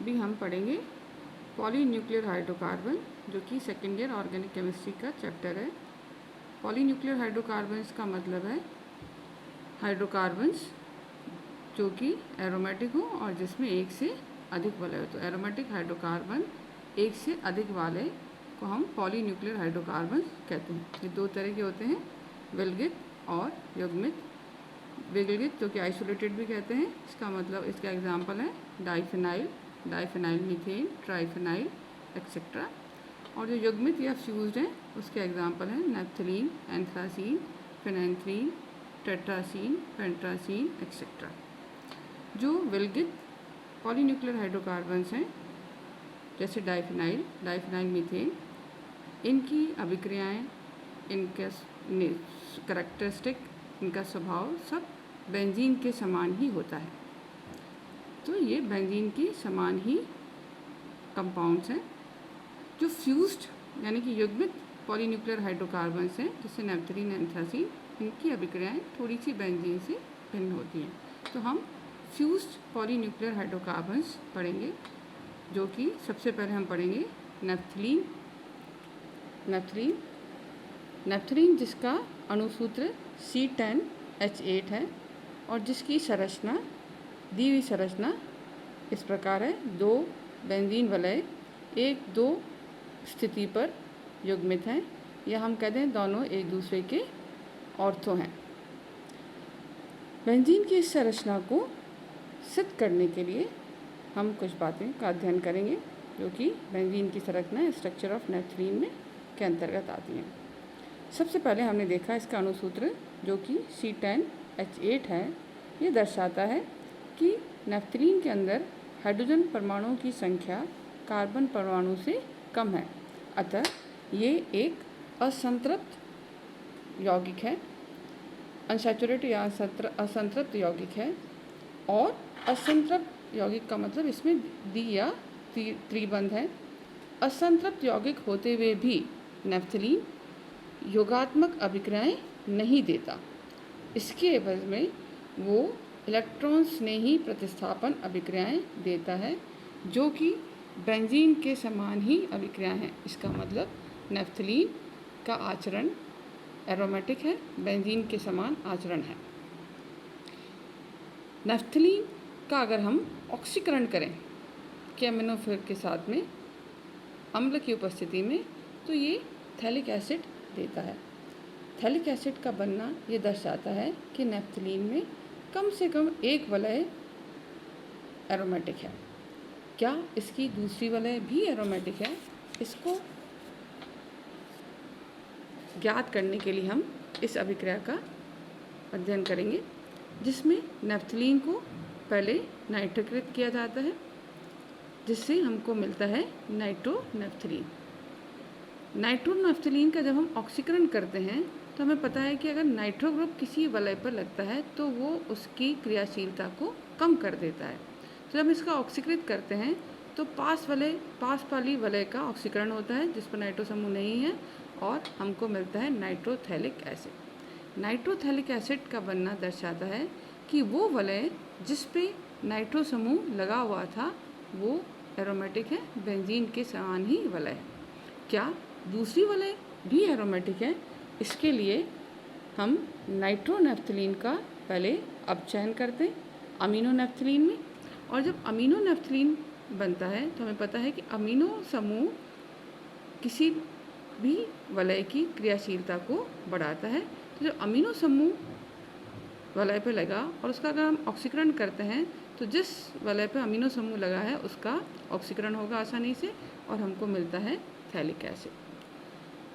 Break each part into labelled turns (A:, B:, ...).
A: अभी हम पढ़ेंगे पॉलीन्यूक्लियर हाइड्रोकार्बन, जो कि सेकेंड ईयर ऑर्गेनिक केमिस्ट्री का चैप्टर है। पॉलीन्यूक्लियर हाइड्रोकार्बन्स का मतलब है हाइड्रोकार्बन्स जो कि एरोमेटिक हो और जिसमें एक से अधिक वलय हो। तो एरोमेटिक हाइड्रोकार्बन एक से अधिक वाले को हम पॉलीन्यूक्लियर हाइड्रोकार्बन कहते हैं। ये दो तरह के होते हैं, विलगित और युग्मित। विलगित जो कि आइसोलेटेड भी कहते हैं, इसका मतलब इसका एग्जाम्पल है diphenyl, diphenyl methane, triphenyl etcetera. और जो युग्मित या फ्यूज्ड हैं उसके एग्जाम्पल हैं नैप्थलीन, एंथ्रासीन, फिनेंथ्रीन, टेट्रासीन, पेंट्रासीन एक्सेट्रा। जो विलगित पॉलीन्यूक्लियर हाइड्रोकार्बन्स हैं जैसे डाइफिनाइल, डाइफिनाइल मीथेन, इनकी अभिक्रियाएं, इनके करैक्टरिस्टिक, इनका स्वभाव सब बेंजीन के समान ही होता है। तो ये बेंजीन के समान ही कंपाउंड्स हैं। जो फ्यूज्ड यानी कि युग्मित पॉलीन्यूक्लियर हाइड्रोकार्बन्स हैं जैसे नैप्थलीन, एंथ्रासीन, इनकी अभिक्रियाएं थोड़ी सी बेंजीन से भिन्न होती हैं। तो हम फ्यूज्ड पॉलीन्यूक्लियर हाइड्रोकार्बन्स पढ़ेंगे, जो कि सबसे पहले हम पढ़ेंगे नैप्थलीन। नैप्थलीन नैप्थलीन जिसका अणुसूत्र C10H8 है और जिसकी संरचना, दी हुई संरचना इस प्रकार है। दो बेंजीन वलय 1-2 स्थिति पर युग्मित हैं, या हम कहते हैं दोनों एक दूसरे के ऑर्थो हैं। बेंजीन की इस संरचना को सिद्ध करने के लिए हम कुछ बातें का अध्ययन करेंगे, जो कि बेंजीन की संरचना स्ट्रक्चर ऑफ नैप्थलीन में के अंतर्गत आती हैं। सबसे पहले हमने देखा इसका अणुसूत्र जो कि C10H8 है। ये दर्शाता है कि नैप्थलीन के अंदर हाइड्रोजन परमाणुओं की संख्या कार्बन परमाणु से कम है, अतः ये एक असंतृप्त यौगिक है, अनसैचुरेटेड या असंतृप्त यौगिक है। और असंतृप्त यौगिक का मतलब इसमें द्वि या त्रिबंध है। असंतृप्त यौगिक होते हुए भी नैप्थलीन योगात्मक अभिक्रियाएं नहीं देता। इसके एवज में वो इलेक्ट्रॉन स्नेही प्रतिस्थापन अभिक्रियाएं देता है, जो कि बेंजीन के समान ही अभिक्रियाएं हैं। इसका मतलब नैप्थलीन का आचरण एरोमेटिक है, बेंजीन के समान आचरण है। नैप्थलीन का अगर हम ऑक्सीकरण करें केमिनोफिर के साथ में अम्ल की उपस्थिति में, तो ये थैलिक एसिड देता है। थैलिक एसिड का बनना ये दर्शाता है कि नैप्थलीन में कम से कम एक वलय एरोमेटिक है। क्या इसकी दूसरी वलय भी एरोमेटिक है? इसको ज्ञात करने के लिए हम इस अभिक्रिया का अध्ययन करेंगे, जिसमें नैप्थलीन को पहले नाइट्रीकृत किया जाता है, जिससे हमको मिलता है नाइट्रोनैप्थलीन। नाइट्रोनैप्थलीन का जब हम ऑक्सीकरण करते हैं तो हमें पता है कि अगर नाइट्रो ग्रुप किसी वलय पर लगता है तो वो उसकी क्रियाशीलता को कम कर देता है। तो जब इसका ऑक्सीकृत करते हैं तो पास वाली वलय का ऑक्सीकरण होता है जिस पर नाइट्रो समूह नहीं है, और हमको मिलता है नाइट्रोथैलिक एसिड। नाइट्रोथैलिक एसिड का बनना दर्शाता है कि वो वलय जिस पे नाइट्रो समूह लगा हुआ था वो एरोमेटिक है, बेंजीन के समान ही वलय है। क्या दूसरी वलय भी एरोमेटिक है? इसके लिए हम नाइट्रोनैप्थलीन का पहले अपचयन करते हैं अमीनो नैप्थलीन में, और जब अमीनो नैप्थलीन बनता है तो हमें पता है कि अमीनो समूह किसी भी वलय की क्रियाशीलता को बढ़ाता है। तो जब अमीनो समूह वलय पर लगा और उसका अगर हम ऑक्सीकरण करते हैं तो जिस वलय पर अमीनो समूह लगा है उसका ऑक्सीकरण होगा आसानी से, और हमको मिलता है थैलिक एसिड।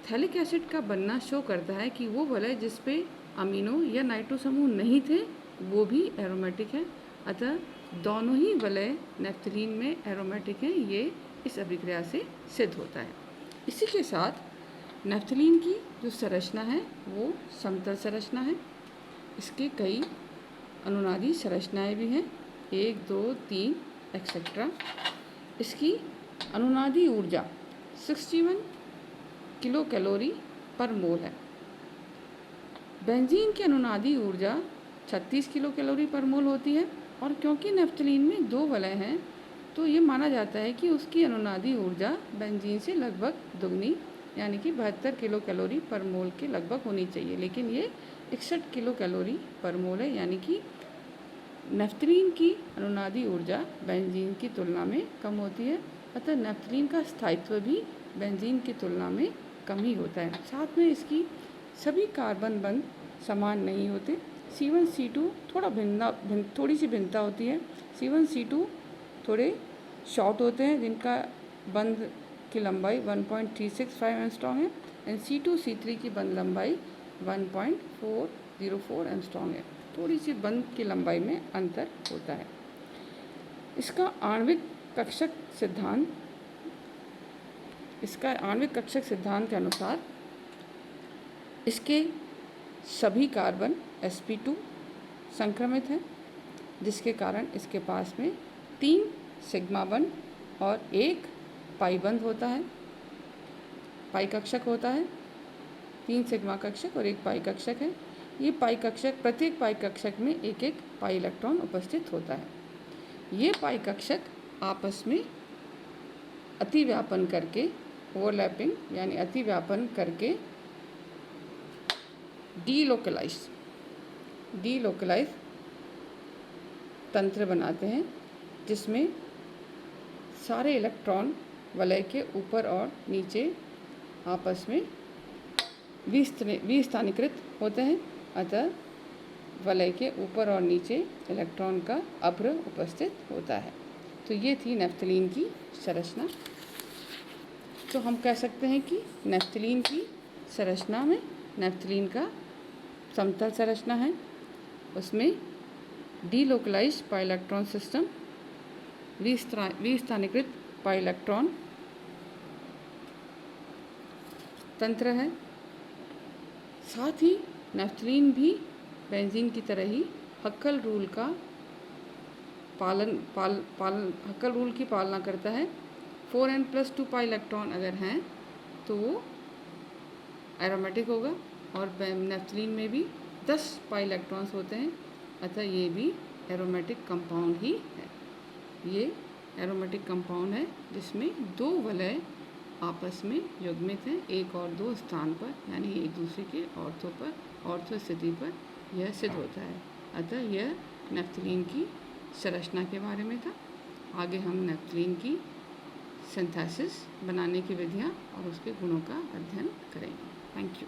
A: थैलिक एसिड का बनना शो करता है कि वो वलय जिस पे अमीनो या नाइट्रो समूह नहीं थे वो भी एरोमेटिक है, अतः दोनों ही वलय नैप्थलीन में एरोमेटिक हैं। ये इस अभिक्रिया से सिद्ध होता है। इसी के साथ नैप्थलीन की जो संरचना है वो समतल संरचना है। इसके कई अनुनादी संरचनाएं भी हैं, 1, 2, 3 एक्सेट्रा। इसकी अनुनादी ऊर्जा 61 किलो कैलोरी पर मोल है। बेंजीन की अनुनादी ऊर्जा 36 किलो कैलोरी पर मोल होती है, और क्योंकि नैप्थलीन में 2 वलय हैं तो ये माना जाता है कि उसकी अनुनादी ऊर्जा बेंजीन से लगभग दुगनी यानी कि 72 किलो कैलोरी पर मोल के लगभग होनी चाहिए, लेकिन ये 61 किलो कैलोरी पर मोल है, यानी कि नेफ्थलीन की अनुनादी ऊर्जा बेंजीन की तुलना में कम होती है। अतः नेफ्थलीन का स्थायित्व भी बेंजीन की तुलना में कम ही होता है। साथ में इसकी सभी कार्बन बंध समान नहीं होते। C1C2 थोड़ी सी भिन्नता होती है। C1C2 थोड़े शॉर्ट होते हैं जिनका बंध की लंबाई 1.365 एंगस्ट्रॉम है एंड C2C3 की बंध लंबाई 1.404 एंगस्ट्रॉम है। थोड़ी सी बंध की लंबाई में अंतर होता है। इसका आणविक कक्षक सिद्धांत के अनुसार इसके सभी कार्बन sp2 संक्रमित हैं, जिसके कारण इसके पास में 3 सिग्मा बंध और 1 पाई बंध होता है, पाई कक्षक होता है। 3 सिग्मा कक्षक और 1 पाई कक्षक है। ये पाई कक्षक, प्रत्येक पाई कक्षक में एक एक पाई इलेक्ट्रॉन उपस्थित होता है। ये पाई कक्षक आपस में अतिव्यापन करके, ओवरलैपिंग यानी अतिव्यापन करके डीलोकलाइज तंत्र बनाते हैं, जिसमें सारे इलेक्ट्रॉन वलय के ऊपर और नीचे आपस में विस्थानीकृत होते हैं। अतः वलय के ऊपर और नीचे इलेक्ट्रॉन का अभ्र उपस्थित होता है। तो ये थी नेफ्थलीन की संरचना। तो हम कह सकते हैं कि नेफ्थलीन की संरचना में नेफ्थलीन का समतल संरचना है, उसमें डीलोकलाइज्ड पाई इलेक्ट्रॉन सिस्टम, विस्थानीकृत पाई इलेक्ट्रॉन तंत्र है। साथ ही नेफ्थलीन भी बेंजीन की तरह ही हक्कल रूल की पालना करता है। 4n+2 पाई इलेक्ट्रॉन अगर हैं तो वो एरोमेटिक होगा और नेफ्थलीन में भी 10 पाई इलेक्ट्रॉन्स होते हैं, अतः ये भी एरोमेटिक कंपाउंड ही है। ये एरोमेटिक कंपाउंड है जिसमें 2 वलय आपस में युग्मित हैं, 1 और 2 स्थान पर, यानी एक दूसरे के ऑर्थो स्थिति पर यह सिद्ध होता है। अतः यह नेफ्थलीन की संरचना के बारे में था। आगे हम नेफ्थलीन की सिंथेसिस बनाने की विधियाँ और उसके गुणों का अध्ययन करेंगे। Thank you.